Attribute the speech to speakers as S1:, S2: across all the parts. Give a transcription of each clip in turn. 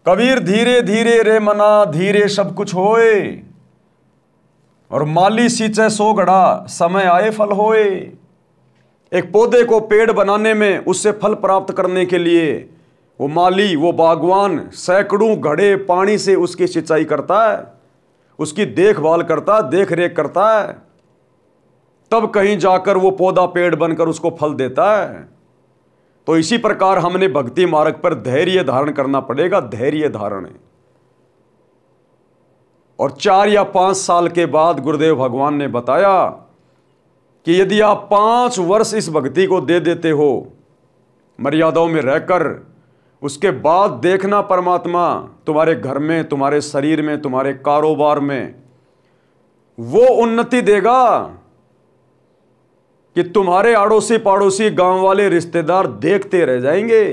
S1: कबीर धीरे धीरे रे मना, धीरे सब कुछ होए, और माली सींचे सो घड़ा, समय आए फल होए। एक पौधे को पेड़ बनाने में, उससे फल प्राप्त करने के लिए वो माली, वो बागवान सैकड़ों घड़े पानी से उसकी सिंचाई करता है, उसकी देखभाल करता है, देख रेख करता है, तब कहीं जाकर वो पौधा पेड़ बनकर उसको फल देता है। तो इसी प्रकार हमने भक्ति मार्ग पर धैर्य धारण करना पड़ेगा, धैर्य धारण। और 4 या 5 साल के बाद गुरुदेव भगवान ने बताया कि यदि आप 5 वर्ष इस भक्ति को दे देते हो मर्यादाओं में रहकर, उसके बाद देखना परमात्मा तुम्हारे घर में, तुम्हारे शरीर में, तुम्हारे कारोबार में वो उन्नति देगा कि तुम्हारे अड़ोसी पड़ोसी गांव वाले रिश्तेदार देखते रह जाएंगे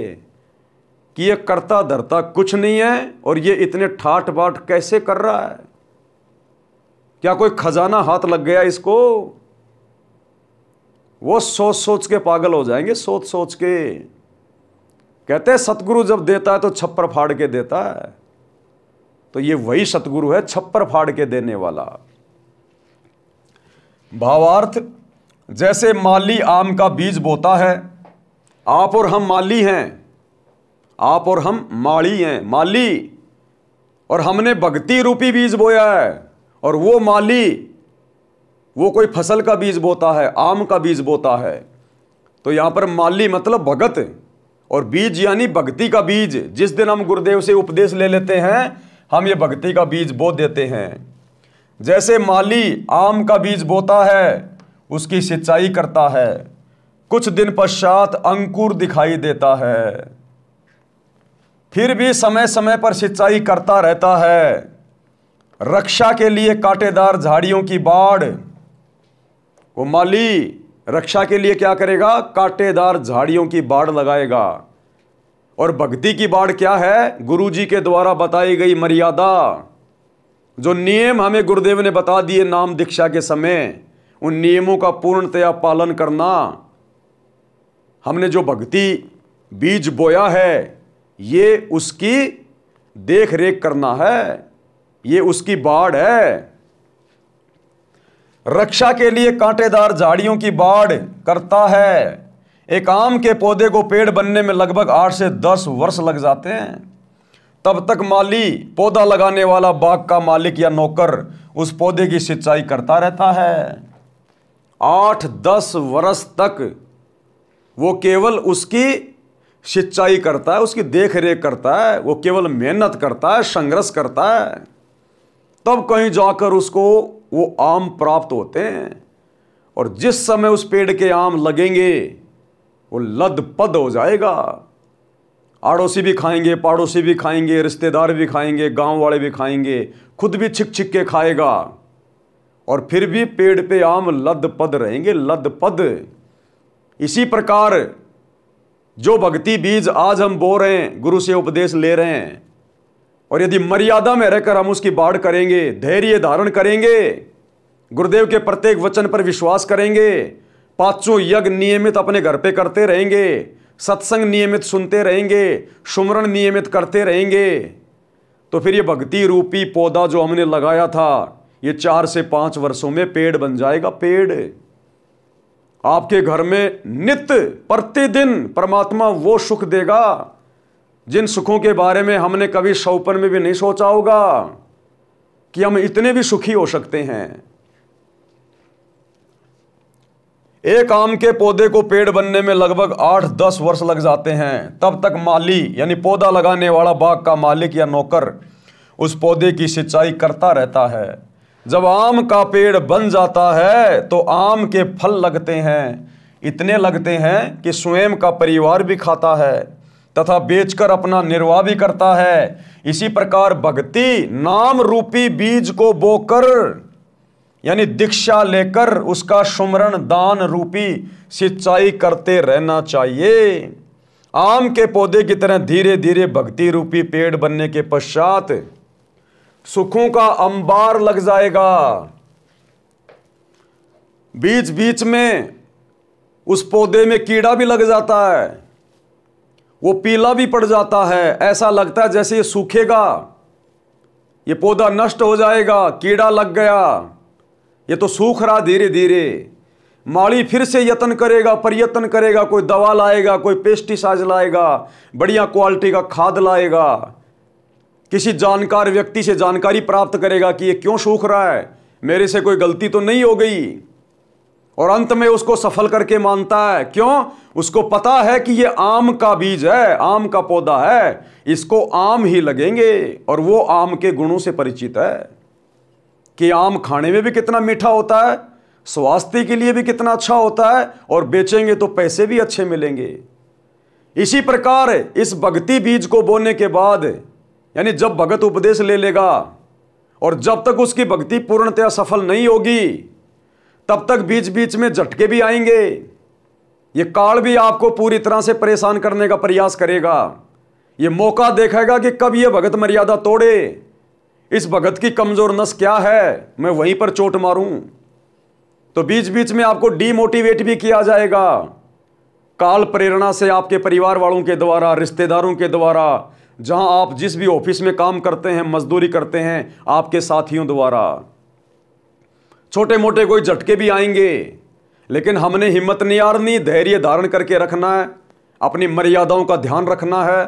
S1: कि ये करता धरता कुछ नहीं है और ये इतने ठाट बाट कैसे कर रहा है, क्या कोई खजाना हाथ लग गया इसको। वो सोच सोच के पागल हो जाएंगे, सोच सोच के। कहते हैं सतगुरु जब देता है तो छप्पर फाड़ के देता है, तो ये वही सतगुरु है, छप्पर फाड़ के देने वाला। भावार्थ, जैसे माली आम का बीज बोता है, आप और हम माली हैं, आप और हम माली हैं, माली, और हमने भक्ति रूपी बीज बोया है, और वो माली वो कोई फसल का बीज बोता है, आम का बीज बोता है। तो यहां पर माली मतलब भगत, और बीज यानी भक्ति का बीज। जिस दिन हम गुरुदेव से उपदेश ले लेते हैं, हम ये भक्ति का बीज बो देते हैं। जैसे माली आम का बीज बोता है, उसकी सिंचाई करता है, कुछ दिन पश्चात अंकुर दिखाई देता है, फिर भी समय समय पर सिंचाई करता रहता है। रक्षा के लिए कांटेदार झाड़ियों की बाड़, वो माली रक्षा के लिए क्या करेगा, कांटेदार झाड़ियों की बाड़ लगाएगा। और भक्ति की बाड़ क्या है, गुरुजी के द्वारा बताई गई मर्यादा, जो नियम हमें गुरुदेव ने बता दिए नाम दीक्षा के समय, उन नियमों का पूर्णतया पालन करना। हमने जो भक्ति बीज बोया है, ये उसकी देख रेख करना है, ये उसकी बाड़ है। रक्षा के लिए कांटेदार झाड़ियों की बाड़ करता है। एक आम के पौधे को पेड़ बनने में लगभग 8 से 10 वर्ष लग जाते हैं। तब तक माली, पौधा लगाने वाला, बाग का मालिक या नौकर उस पौधे की सिंचाई करता रहता है। 8-10 वर्ष तक वो केवल उसकी सिंचाई करता है, उसकी देख रेख करता है, वो केवल मेहनत करता है, संघर्ष करता है, तब कहीं जाकर उसको वो आम प्राप्त होते हैं। और जिस समय उस पेड़ के आम लगेंगे, वो लदपद हो जाएगा। आड़ोसी भी खाएंगे, पड़ोसी भी खाएंगे, रिश्तेदार भी खाएंगे, गांव वाले भी खाएंगे, खुद भी छिक छिक के खाएगा, और फिर भी पेड़ पे आम लदपद रहेंगे, लदपद। इसी प्रकार जो भक्ति बीज आज हम बो रहे हैं, गुरु से उपदेश ले रहे हैं, और यदि मर्यादा में रहकर हम उसकी बाढ़ करेंगे, धैर्य धारण करेंगे, गुरुदेव के प्रत्येक वचन पर विश्वास करेंगे, 5 यज्ञ नियमित अपने घर पे करते रहेंगे, सत्संग नियमित सुनते रहेंगे, सुमरण नियमित करते रहेंगे, तो फिर ये भक्ति रूपी पौधा जो हमने लगाया था, ये 4 से 5 वर्षों में पेड़ बन जाएगा। पेड़ आपके घर में नित्य प्रतिदिन परमात्मा वो सुख देगा जिन सुखों के बारे में हमने कभी सौपन में भी नहीं सोचा होगा कि हम इतने भी सुखी हो सकते हैं। एक आम के पौधे को पेड़ बनने में लगभग 8-10 वर्ष लग जाते हैं। तब तक माली यानी पौधा लगाने वाला, बाग का मालिक या नौकर उस पौधे की सिंचाई करता रहता है। जब आम का पेड़ बन जाता है तो आम के फल लगते हैं, इतने लगते हैं कि स्वयं का परिवार भी खाता है तथा बेचकर अपना निर्वाह भी करता है। इसी प्रकार भक्ति नाम रूपी बीज को बोकर यानी दीक्षा लेकर उसका सुमरण दान रूपी सिंचाई करते रहना चाहिए। आम के पौधे की तरह धीरे धीरे भक्ति रूपी पेड़ बनने के पश्चात सुखों का अंबार लग जाएगा। बीच बीच में उस पौधे में कीड़ा भी लग जाता है, वो पीला भी पड़ जाता है, ऐसा लगता है जैसे ये सूखेगा, ये पौधा नष्ट हो जाएगा, कीड़ा लग गया, ये तो सूख रहा धीरे धीरे। माली फिर से यत्न करेगा, प्रयत्न करेगा, कोई दवा लाएगा, कोई पेस्टिसाइड लाएगा, बढ़िया क्वालिटी का खाद लाएगा, किसी जानकार व्यक्ति से जानकारी प्राप्त करेगा कि ये क्यों सूख रहा है, मेरे से कोई गलती तो नहीं हो गई, और अंत में उसको सफल करके मानता है। क्यों? उसको पता है कि ये आम का बीज है, आम का पौधा है, इसको आम ही लगेंगे, और वो आम के गुणों से परिचित है कि आम खाने में भी कितना मीठा होता है, स्वास्थ्य के लिए भी कितना अच्छा होता है, और बेचेंगे तो पैसे भी अच्छे मिलेंगे। इसी प्रकार इस भक्ति बीज को बोने के बाद, यानी जब भगत उपदेश ले लेगा और जब तक उसकी भक्ति पूर्णतया सफल नहीं होगी, तब तक बीच बीच में झटके भी आएंगे। ये काल भी आपको पूरी तरह से परेशान करने का प्रयास करेगा। ये मौका देखेगा कि कब ये भगत मर्यादा तोड़े, इस भगत की कमजोर नस क्या है, मैं वहीं पर चोट मारूं। तो बीच बीच में आपको डीमोटिवेट भी किया जाएगा, काल प्रेरणा से, आपके परिवार वालों के द्वारा, रिश्तेदारों के द्वारा, जहां आप जिस भी ऑफिस में काम करते हैं, मजदूरी करते हैं, आपके साथियों द्वारा छोटे मोटे कोई झटके भी आएंगे। लेकिन हमने हिम्मत नहीं हारनी, धैर्य धारण करके रखना है, अपनी मर्यादाओं का ध्यान रखना है।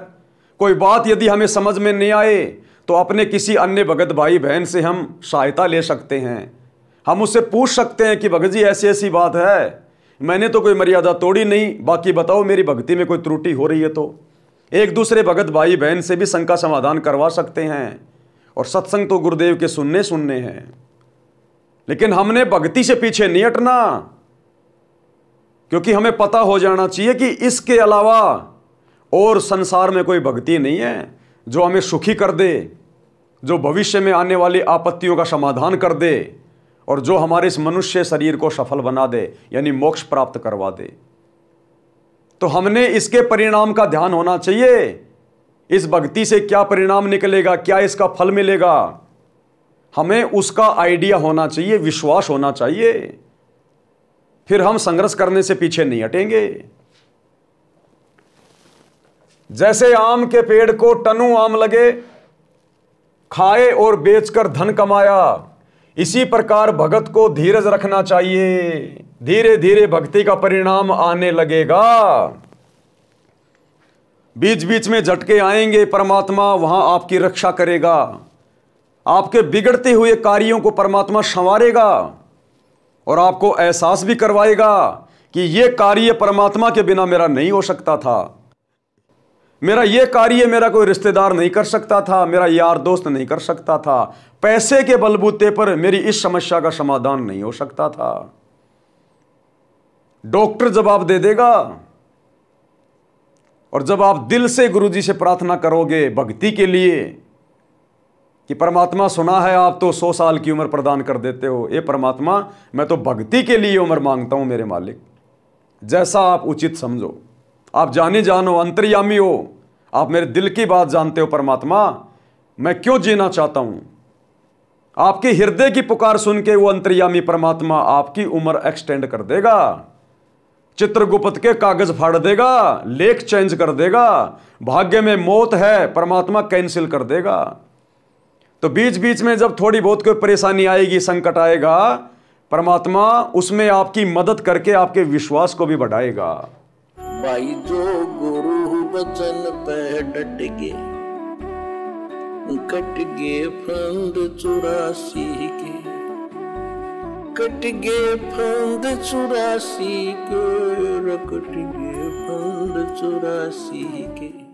S1: कोई बात यदि हमें समझ में नहीं आए तो अपने किसी अन्य भगत भाई बहन से हम सहायता ले सकते हैं। हम उससे पूछ सकते हैं कि भगत जी ऐसी ऐसी बात है, मैंने तो कोई मर्यादा तोड़ी नहीं, बाकी बताओ मेरी भक्ति में कोई त्रुटि हो रही है तो। एक दूसरे भगत भाई बहन से भी शंका समाधान करवा सकते हैं। और सत्संग तो गुरुदेव के सुनने हैं। लेकिन हमने भक्ति से पीछे नहीं हटना, क्योंकि हमें पता हो जाना चाहिए कि इसके अलावा और संसार में कोई भक्ति नहीं है जो हमें सुखी कर दे, जो भविष्य में आने वाली आपत्तियों का समाधान कर दे, और जो हमारे इस मनुष्य शरीर को सफल बना दे, यानी मोक्ष प्राप्त करवा दे। तो हमने इसके परिणाम का ध्यान होना चाहिए। इस भक्ति से क्या परिणाम निकलेगा, क्या इसका फल मिलेगा, हमें उसका आइडिया होना चाहिए, विश्वास होना चाहिए। फिर हम संघर्ष करने से पीछे नहीं हटेंगे। जैसे आम के पेड़ को टनू आम लगे, खाए और बेचकर धन कमाया, इसी प्रकार भगत को धीरज रखना चाहिए। धीरे धीरे भक्ति का परिणाम आने लगेगा। बीच बीच में झटके आएंगे, परमात्मा वहां आपकी रक्षा करेगा, आपके बिगड़ते हुए कार्यों को परमात्मा संवारेगा, और आपको एहसास भी करवाएगा कि यह कार्य परमात्मा के बिना मेरा नहीं हो सकता था, मेरा यह कार्य मेरा कोई रिश्तेदार नहीं कर सकता था, मेरा यार दोस्त नहीं कर सकता था, पैसे के बलबूते पर मेरी इस समस्या का समाधान नहीं हो सकता था। डॉक्टर जवाब दे देगा। और जब आप दिल से गुरुजी से प्रार्थना करोगे भक्ति के लिए कि परमात्मा सुना है आप तो 100 साल की उम्र प्रदान कर देते हो, ये परमात्मा मैं तो भक्ति के लिए उम्र मांगता हूं मेरे मालिक, जैसा आप उचित समझो। आप जाने जानो, अंतर्यामी हो, आप मेरे दिल की बात जानते हो परमात्मा, मैं क्यों जीना चाहता हूं। आपके हृदय की पुकार सुन के वो अंतर्यामी परमात्मा आपकी उम्र एक्सटेंड कर देगा, चित्रगुप्त के कागज फाड़ देगा, लेख चेंज कर देगा, भाग्य में मौत है परमात्मा कैंसिल कर देगा। तो बीच बीच में जब थोड़ी बहुत कोई परेशानी आएगी, संकट आएगा, परमात्मा उसमें आपकी मदद करके आपके विश्वास को भी बढ़ाएगा।
S2: भाई जो गुरु वचन पे डट गए, कट गए फंद 84 के, कट गए फंद 84 के, कट गए फंद 84 के।